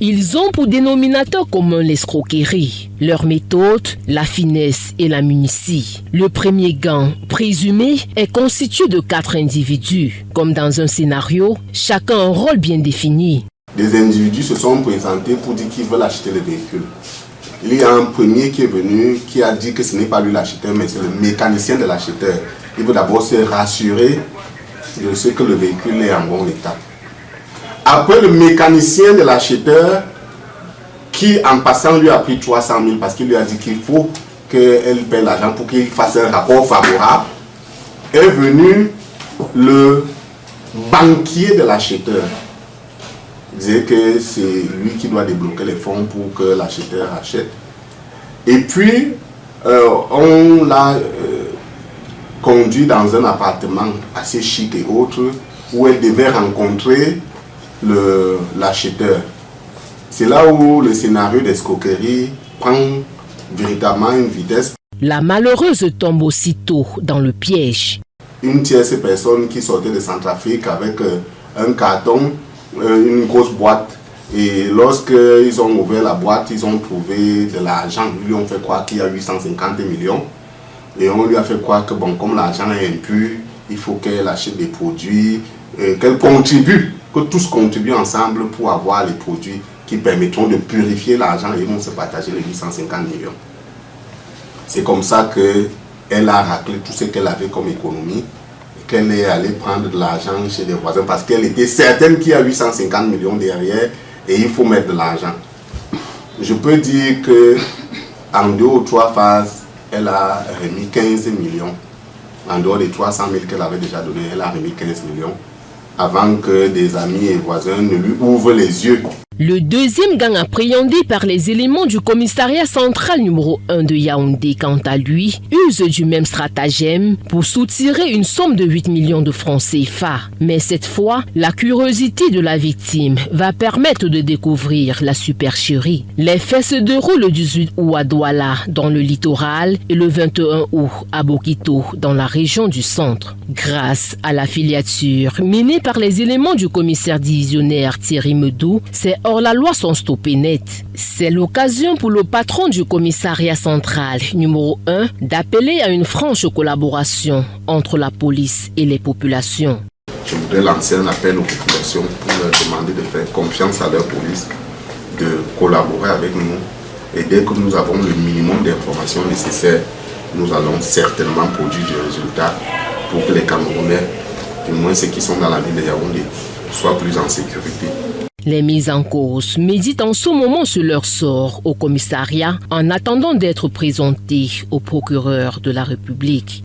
Ils ont pour dénominateur commun l'escroquerie. Leur méthode, la finesse et la minutie. Le premier gang, présumé, est constitué de 4 individus. Comme dans un scénario, chacun a un rôle bien défini. Des individus se sont présentés pour dire qu'ils veulent acheter le véhicule. Il y a un premier qui est venu, qui a dit que ce n'est pas lui l'acheteur, mais c'est le mécanicien de l'acheteur. Il veut d'abord se rassurer de ce que le véhicule est en bon état. Après, le mécanicien de l'acheteur, qui en passant lui a pris 300 000 parce qu'il lui a dit qu'il faut qu'elle paie l'argent pour qu'il fasse un rapport favorable, est venu le banquier de l'acheteur. Il disait que c'est lui qui doit débloquer les fonds pour que l'acheteur achète. Et puis, on l'a conduit dans un appartement assez chic et autre, où elle devait rencontrer l'acheteur. C'est là où le scénario d'escroquerie prend véritablement une vitesse. La malheureuse tombe aussitôt dans le piège. Une tierce personne qui sortait de Centrafrique avec un carton, une grosse boîte. Et lorsqu'ils ont ouvert la boîte, ils ont trouvé de l'argent. Ils lui ont fait croire qu'il y a 850 millions. Et on lui a fait croire que bon, comme l'argent est impur, il faut qu'elle achète des produits, qu'elle contribue, que tous contribuent ensemble pour avoir les produits qui permettront de purifier l'argent et vont se partager les 850 millions. C'est comme ça qu'elle a raclé tout ce qu'elle avait comme économie et qu'elle est allée prendre de l'argent chez des voisins parce qu'elle était certaine qu'il y a 850 millions derrière et il faut mettre de l'argent. Je peux dire qu'en 2 ou 3 phases, elle a remis 15 millions. En dehors des 300 000 qu'elle avait déjà donné, elle a remis 15 millions avant que des amis et voisins ne lui ouvrent les yeux. Le deuxième gang appréhendé par les éléments du commissariat central numéro 1 de Yaoundé, quant à lui, use du même stratagème pour soutirer une somme de 8 millions de francs CFA. Mais cette fois, la curiosité de la victime va permettre de découvrir la supercherie. Les faits se déroulent le 18 août à Douala, dans le littoral, et le 21 août à Bokito, dans la région du centre. Grâce à la filature menée par les éléments du commissaire divisionnaire Thierry Medou, ces hors-la-loi sont stoppés net. C'est l'occasion pour le patron du commissariat central numéro 1 d'appeler à une franche collaboration entre la police et les populations. Je voudrais lancer un appel aux populations pour leur demander de faire confiance à leur police, de collaborer avec nous. Et dès que nous avons le minimum d'informations nécessaires, nous allons certainement produire des résultats pour que les Camerounais, du moins ceux qui sont dans la ville de Yaoundé, soient plus en sécurité. Les mises en cause méditent en ce moment sur leur sort au commissariat en attendant d'être présentés au procureur de la République.